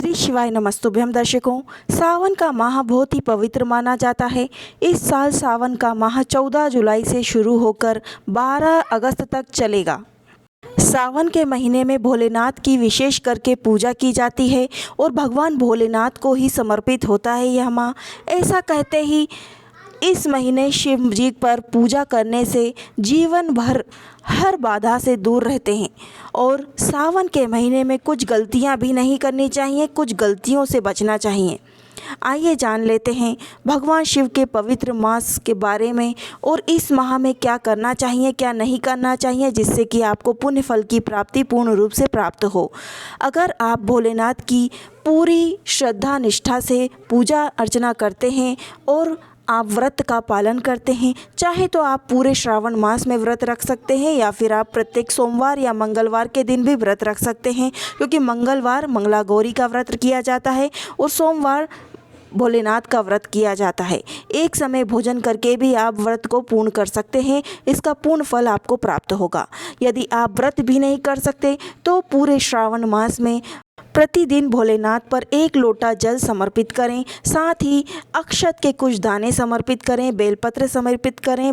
श्री शिवाय नमस्तुभ्यम दर्शकों। सावन का माह बहुत ही पवित्र माना जाता है। इस साल सावन का माह 14 जुलाई से शुरू होकर 12 अगस्त तक चलेगा। सावन के महीने में भोलेनाथ की विशेष करके पूजा की जाती है और भगवान भोलेनाथ को ही समर्पित होता है यह माह। ऐसा कहते ही इस महीने शिव जी पर पूजा करने से जीवन भर हर बाधा से दूर रहते हैं और सावन के महीने में कुछ गलतियां भी नहीं करनी चाहिए, कुछ गलतियों से बचना चाहिए। आइए जान लेते हैं भगवान शिव के पवित्र मास के बारे में और इस माह में क्या करना चाहिए, क्या नहीं करना चाहिए, जिससे कि आपको पुण्य फल की प्राप्ति पूर्ण रूप से प्राप्त हो। अगर आप भोलेनाथ की पूरी श्रद्धा निष्ठा से पूजा अर्चना करते हैं और आप व्रत का पालन करते हैं, चाहे तो आप पूरे श्रावण मास में व्रत रख सकते हैं या फिर आप प्रत्येक सोमवार या मंगलवार के दिन भी व्रत रख सकते हैं, क्योंकि मंगलवार मंगला गौरी का व्रत किया जाता है और सोमवार भोलेनाथ का व्रत किया जाता है। एक समय भोजन करके भी आप व्रत को पूर्ण कर सकते हैं, इसका पूर्ण फल आपको प्राप्त होगा। यदि आप व्रत भी नहीं कर सकते तो पूरे श्रावण मास में प्रतिदिन भोलेनाथ पर 1 लोटा जल समर्पित करें, साथ ही अक्षत के कुछ दाने समर्पित करें, बेलपत्र समर्पित करें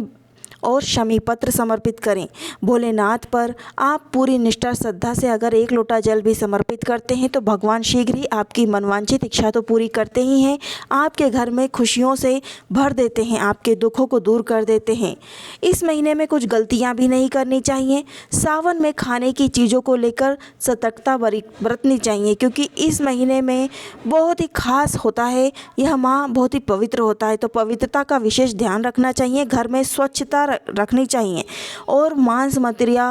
और शमी पत्र समर्पित करें। भोलेनाथ पर आप पूरी निष्ठा श्रद्धा से अगर 1 लोटा जल भी समर्पित करते हैं तो भगवान शीघ्र ही आपकी मनवांछित इच्छा तो पूरी करते ही हैं, आपके घर में खुशियों से भर देते हैं, आपके दुखों को दूर कर देते हैं। इस महीने में कुछ गलतियां भी नहीं करनी चाहिए। सावन में खाने की चीज़ों को लेकर सतर्कता बरतनी चाहिए, क्योंकि इस महीने में बहुत ही खास होता है, यह माह बहुत ही पवित्र होता है, तो पवित्रता का विशेष ध्यान रखना चाहिए। घर में स्वच्छता रखनी चाहिए और मांस मदिरा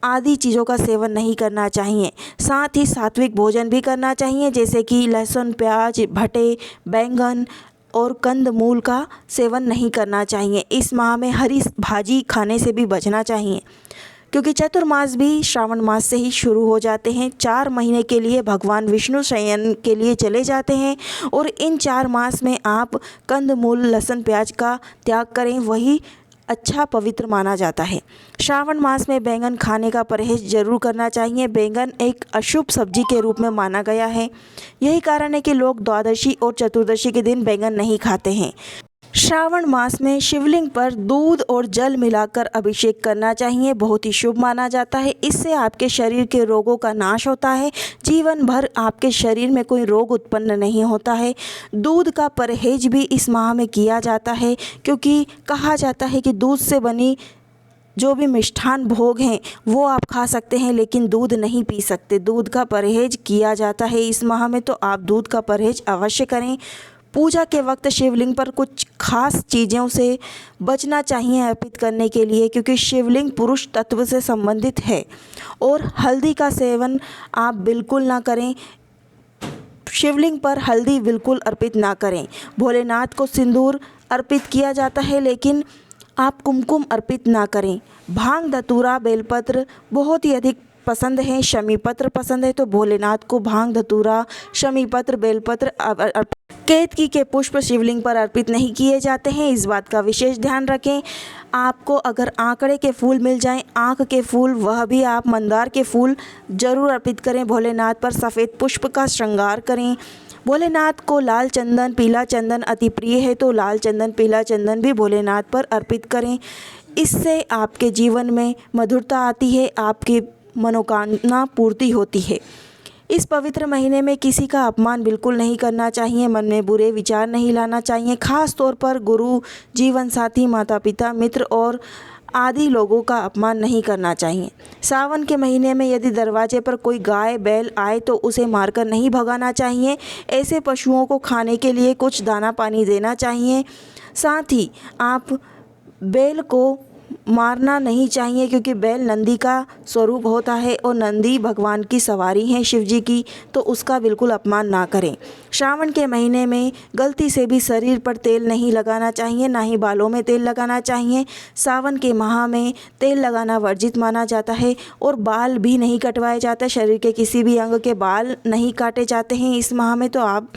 आदि चीज़ों का सेवन नहीं करना चाहिए। साथ ही सात्विक भोजन भी करना चाहिए, जैसे कि लहसुन, प्याज, भटे, बैंगन और कंद मूल का सेवन नहीं करना चाहिए। इस माह में हरी भाजी खाने से भी बचना चाहिए, क्योंकि चतुर्मास भी श्रावण मास से ही शुरू हो जाते हैं। 4 महीने के लिए भगवान विष्णु शयन के लिए चले जाते हैं और इन 4 मास में आप कंद मूल, लहसुन, प्याज का त्याग करें, वही अच्छा पवित्र माना जाता है। श्रावण मास में बैंगन खाने का परहेज जरूर करना चाहिए। बैंगन एक अशुभ सब्जी के रूप में माना गया है, यही कारण है कि लोग द्वादशी और चतुर्दशी के दिन बैंगन नहीं खाते हैं। श्रावण मास में शिवलिंग पर दूध और जल मिलाकर अभिषेक करना चाहिए, बहुत ही शुभ माना जाता है। इससे आपके शरीर के रोगों का नाश होता है, जीवन भर आपके शरीर में कोई रोग उत्पन्न नहीं होता है। दूध का परहेज भी इस माह में किया जाता है, क्योंकि कहा जाता है कि दूध से बनी जो भी मिष्ठान भोग हैं वो आप खा सकते हैं, लेकिन दूध नहीं पी सकते। दूध का परहेज किया जाता है इस माह में, तो आप दूध का परहेज अवश्य करें। पूजा के वक्त शिवलिंग पर कुछ खास चीज़ों से बचना चाहिए अर्पित करने के लिए, क्योंकि शिवलिंग पुरुष तत्व से संबंधित है और हल्दी का सेवन आप बिल्कुल ना करें। शिवलिंग पर हल्दी बिल्कुल अर्पित ना करें। भोलेनाथ को सिंदूर अर्पित किया जाता है, लेकिन आप कुमकुम अर्पित ना करें। भांग, धतूरा, बेलपत्र बहुत ही अधिक पसंद है, शमी पत्र पसंद है, तो भोलेनाथ को भांग, धतूरा, शमी पत्र, बेलपत्र, केतकी के पुष्प शिवलिंग पर अर्पित नहीं किए जाते हैं। इस बात का विशेष ध्यान रखें। आपको अगर आंकड़े के फूल मिल जाएं, आँख के फूल, वह भी आप मंदार के फूल जरूर अर्पित करें। भोलेनाथ पर सफ़ेद पुष्प का श्रृंगार करें। भोलेनाथ को लाल चंदन, पीला चंदन अति प्रिय है, तो लाल चंदन, पीला चंदन भी भोलेनाथ पर अर्पित करें। इससे आपके जीवन में मधुरता आती है, आपकी मनोकामना पूर्ति होती है। इस पवित्र महीने में किसी का अपमान बिल्कुल नहीं करना चाहिए, मन में बुरे विचार नहीं लाना चाहिए, खास तौर पर गुरु, जीवन साथी, माता पिता, मित्र और आदि लोगों का अपमान नहीं करना चाहिए। सावन के महीने में यदि दरवाजे पर कोई गाय, बैल आए तो उसे मारकर नहीं भगाना चाहिए। ऐसे पशुओं को खाने के लिए कुछ दाना पानी देना चाहिए। साथ ही आप बैल को मारना नहीं चाहिए, क्योंकि बैल नंदी का स्वरूप होता है और नंदी भगवान की सवारी है शिव जी की, तो उसका बिल्कुल अपमान ना करें। श्रावण के महीने में गलती से भी शरीर पर तेल नहीं लगाना चाहिए, ना ही बालों में तेल लगाना चाहिए। सावन के माह में तेल लगाना वर्जित माना जाता है और बाल भी नहीं कटवाए जाते, शरीर के किसी भी अंग के बाल नहीं काटे जाते हैं इस माह में, तो आप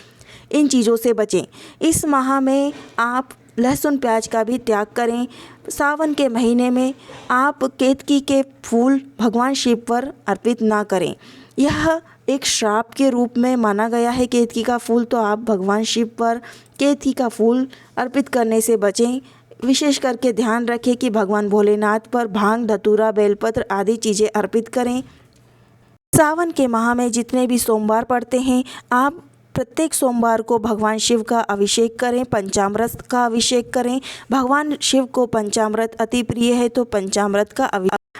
इन चीज़ों से बचें। इस माह में आप लहसुन प्याज का भी त्याग करें। सावन के महीने में आप केतकी के फूल भगवान शिव पर अर्पित ना करें। यह एक श्राप के रूप में माना गया है केतकी का फूल, तो आप भगवान शिव पर केतकी का फूल अर्पित करने से बचें। विशेष करके ध्यान रखें कि भगवान भोलेनाथ पर भांग, धतूरा, बेलपत्र आदि चीज़ें अर्पित करें। सावन के माह में जितने भी सोमवार पड़ते हैं, आप प्रत्येक सोमवार को भगवान शिव का अभिषेक करें, पंचामृत का अभिषेक करें। भगवान शिव को पंचामृत अति प्रिय है, तो पंचामृत का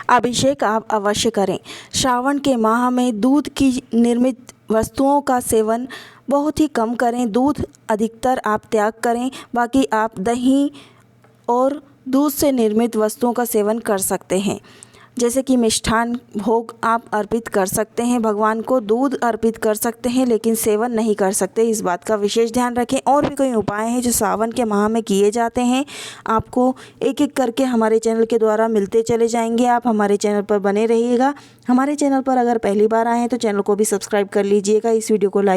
अभिषेक आप अवश्य करें। श्रावण के माह में दूध की निर्मित वस्तुओं का सेवन बहुत ही कम करें, दूध अधिकतर आप त्याग करें। बाकी आप दही और दूध से निर्मित वस्तुओं का सेवन कर सकते हैं, जैसे कि मिष्ठान भोग आप अर्पित कर सकते हैं, भगवान को दूध अर्पित कर सकते हैं, लेकिन सेवन नहीं कर सकते। इस बात का विशेष ध्यान रखें। और भी कई उपाय हैं जो सावन के माह में किए जाते हैं, आपको एक एक करके हमारे चैनल के द्वारा मिलते चले जाएंगे। आप हमारे चैनल पर बने रहिएगा। हमारे चैनल पर अगर पहली बार आए हैं तो चैनल को भी सब्सक्राइब कर लीजिएगा। इस वीडियो को लाइक